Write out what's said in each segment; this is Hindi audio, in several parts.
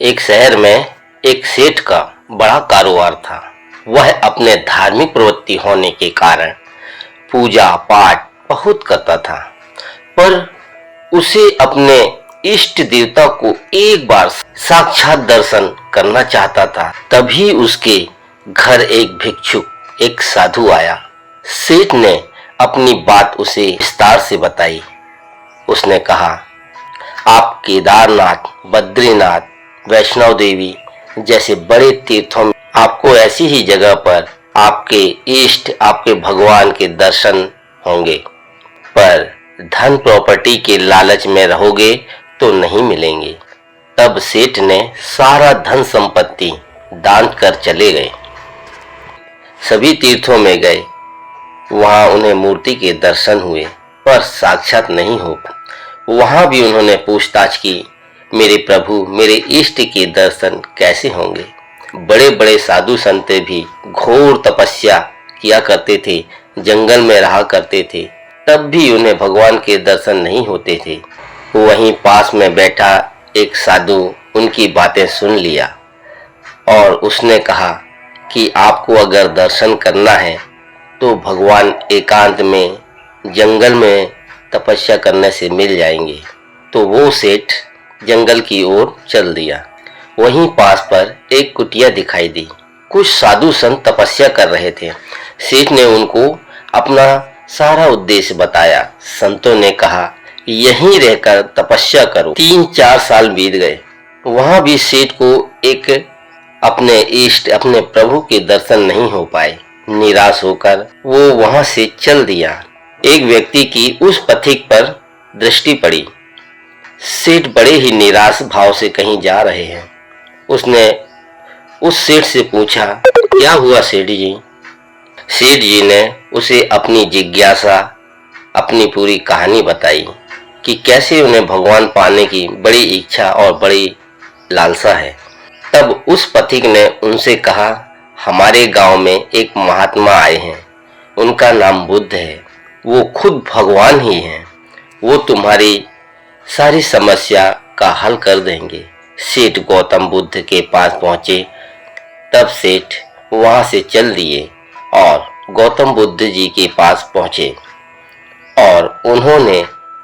एक शहर में एक सेठ का बड़ा कारोबार था। वह अपने धार्मिक प्रवृत्ति होने के कारण पूजा पाठ बहुत करता था, पर उसे अपने इष्ट देवता को एक बार साक्षात दर्शन करना चाहता था। तभी उसके घर एक भिक्षुक, एक साधु आया। सेठ ने अपनी बात उसे विस्तार से बताई। उसने कहा, आप केदारनाथ, बद्रीनाथ, वैष्णो देवी जैसे बड़े तीर्थों में आपको ऐसी ही जगह पर आपके इष्ट, आपके भगवान के दर्शन होंगे, पर धन प्रॉपर्टी के लालच में रहोगे तो नहीं मिलेंगे। तब सेठ ने सारा धन संपत्ति दान कर चले गए। सभी तीर्थों में गए, वहां उन्हें मूर्ति के दर्शन हुए, पर साक्षात नहीं हो। वहां भी उन्होंने पूछताछ की, मेरे प्रभु, मेरे इष्ट के दर्शन कैसे होंगे? बड़े बड़े साधु संत भी घोर तपस्या किया करते थे, जंगल में रहा करते थे, तब भी उन्हें भगवान के दर्शन नहीं होते थे। वहीं पास में बैठा एक साधु उनकी बातें सुन लिया और उसने कहा कि आपको अगर दर्शन करना है तो भगवान एकांत में जंगल में तपस्या करने से मिल जाएंगे। तो वो सेठ जंगल की ओर चल दिया। वहीं पास पर एक कुटिया दिखाई दी। कुछ साधु संत तपस्या कर रहे थे। सेठ ने उनको अपना सारा उद्देश्य बताया। संतों ने कहा, यहीं रहकर तपस्या करो। 3-4 साल बीत गए। वहां भी सेठ को एक अपने इष्ट, अपने प्रभु के दर्शन नहीं हो पाए। निराश होकर वो वहां से चल दिया। एक व्यक्ति की उस पथिक पर दृष्टि पड़ी। सेठ बड़े ही निराश भाव से कहीं जा रहे हैं। उसने उस सेठ से पूछा, क्या हुआ सेठ जी? सेठ जी ने उसे अपनी जिज्ञासा, अपनी पूरी कहानी बताई कि कैसे उन्हें भगवान पाने की बड़ी इच्छा और बड़ी लालसा है। तब उस पथिक ने उनसे कहा, हमारे गांव में एक महात्मा आए हैं, उनका नाम बुद्ध है, वो खुद भगवान ही हैं, वो तुम्हारी सारी समस्या का हल कर देंगे। सेठ गौतम बुद्ध के पास पहुंचे। तब सेठ वहां से चल दिए और गौतम बुद्ध जी के पास पहुंचे और उन्होंने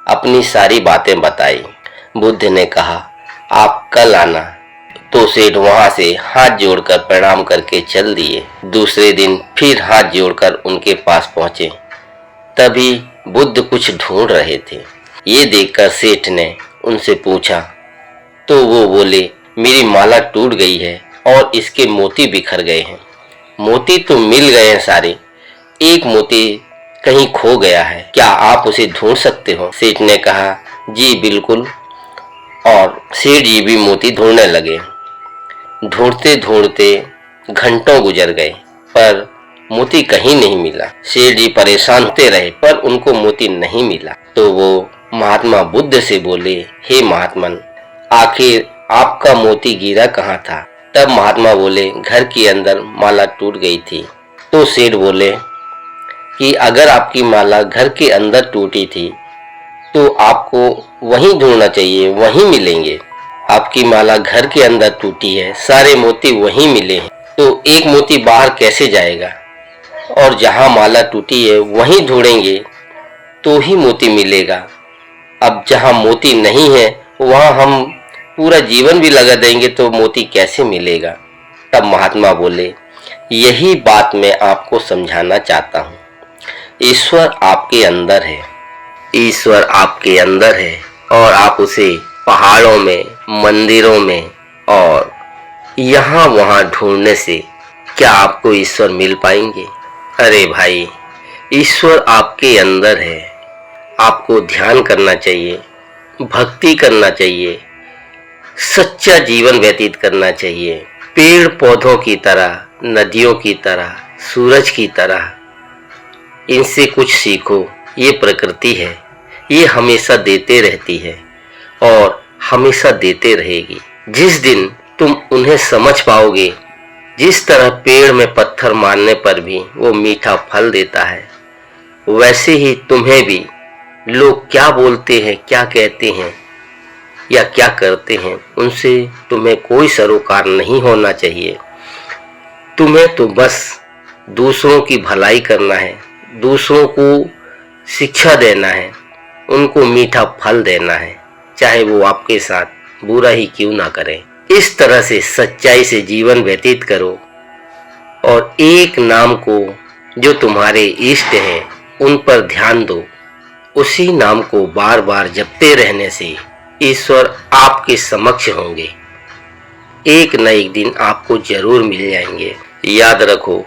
अपनी सारी बातें बताई। बुद्ध ने कहा, आप कल आना। तो सेठ वहां से हाथ जोड़कर प्रणाम करके चल दिए। दूसरे दिन फिर हाथ जोड़कर उनके पास पहुंचे। तभी बुद्ध कुछ ढूंढ रहे थे। ये देखकर सेठ ने उनसे पूछा, तो वो बोले, मेरी माला टूट गई है और इसके मोती बिखर गए हैं। मोती तो मिल गए हैं सारे, एक मोती कहीं खो गया है, क्या आप उसे ढूंढ सकते हो? सेठ ने कहा, जी बिल्कुल। और सेठ जी भी मोती ढूंढने लगे। ढूंढते ढूंढते घंटों गुजर गए, पर मोती कहीं नहीं मिला। सेठ जी परेशान होते रहे, पर उनको मोती नहीं मिला। तो वो महात्मा बुद्ध से बोले, हे महात्मन, आखिर आपका मोती गिरा कहाँ था? तब महात्मा बोले, घर के अंदर माला टूट गई थी। तो सेठ बोले कि अगर आपकी माला घर के अंदर टूटी थी तो आपको वहीं ढूंढना चाहिए, वहीं मिलेंगे। आपकी माला घर के अंदर टूटी है, सारे मोती वहीं मिले हैं, तो एक मोती बाहर कैसे जाएगा? और जहां माला टूटी है वहीं ढूंढेंगे तो ही मोती मिलेगा। अब जहां मोती नहीं है वहां हम पूरा जीवन भी लगा देंगे तो मोती कैसे मिलेगा? तब महात्मा बोले, यही बात मैं आपको समझाना चाहता हूँ। ईश्वर आपके अंदर है, ईश्वर आपके अंदर है और आप उसे पहाड़ों में, मंदिरों में और यहाँ वहाँ ढूंढने से क्या आपको ईश्वर मिल पाएंगे? अरे भाई, ईश्वर आपके अंदर है। आपको ध्यान करना चाहिए, भक्ति करना चाहिए, सच्चा जीवन व्यतीत करना चाहिए। पेड़ पौधों की तरह, नदियों की तरह, सूरज की तरह इनसे कुछ सीखो। ये प्रकृति है, ये हमेशा देते रहती है और हमेशा देते रहेगी। जिस दिन तुम उन्हें समझ पाओगे, जिस तरह पेड़ में पत्थर मारने पर भी वो मीठा फल देता है, वैसे ही तुम्हें भी लोग क्या बोलते हैं, क्या कहते हैं, या क्या करते हैं उनसे तुम्हें कोई सरोकार नहीं होना चाहिए। तुम्हें तो बस दूसरों की भलाई करना है, दूसरों को शिक्षा देना है, उनको मीठा फल देना है, चाहे वो आपके साथ बुरा ही क्यों ना करें। इस तरह से सच्चाई से जीवन व्यतीत करो और एक नाम को जो तुम्हारे इष्ट हैं उन पर ध्यान दो। उसी नाम को बार बार जपते रहने से ईश्वर आपके समक्ष होंगे। एक न एक दिन आपको जरूर मिल जाएंगे। याद रखो,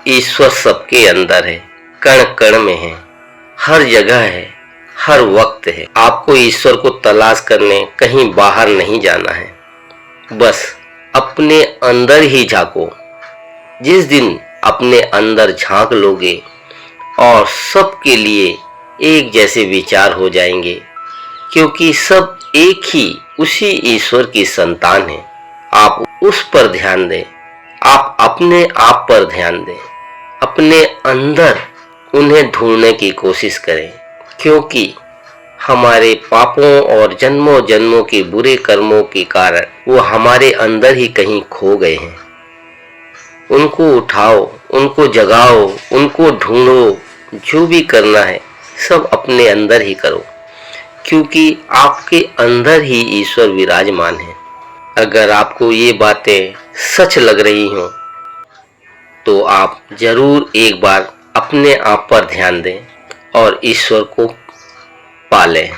ईश्वर सबके अंदर है, कण कण में है, हर जगह है, हर वक्त है। आपको ईश्वर को तलाश करने कहीं बाहर नहीं जाना है, बस अपने अंदर ही झांको। जिस दिन अपने अंदर झांक लोगे और सबके लिए एक जैसे विचार हो जाएंगे, क्योंकि सब एक ही उसी ईश्वर की संतान है। आप उस पर ध्यान दें, आप अपने आप पर ध्यान दें, अपने अंदर उन्हें ढूंढने की कोशिश करें, क्योंकि हमारे पापों और जन्मों जन्मों के बुरे कर्मों के कारण वो हमारे अंदर ही कहीं खो गए हैं। उनको उठाओ, उनको जगाओ, उनको ढूंढो। जो भी करना है सब अपने अंदर ही करो, क्योंकि आपके अंदर ही ईश्वर विराजमान है। अगर आपको ये बातें सच लग रही हों तो आप जरूर एक बार अपने आप पर ध्यान दें और ईश्वर को पालें।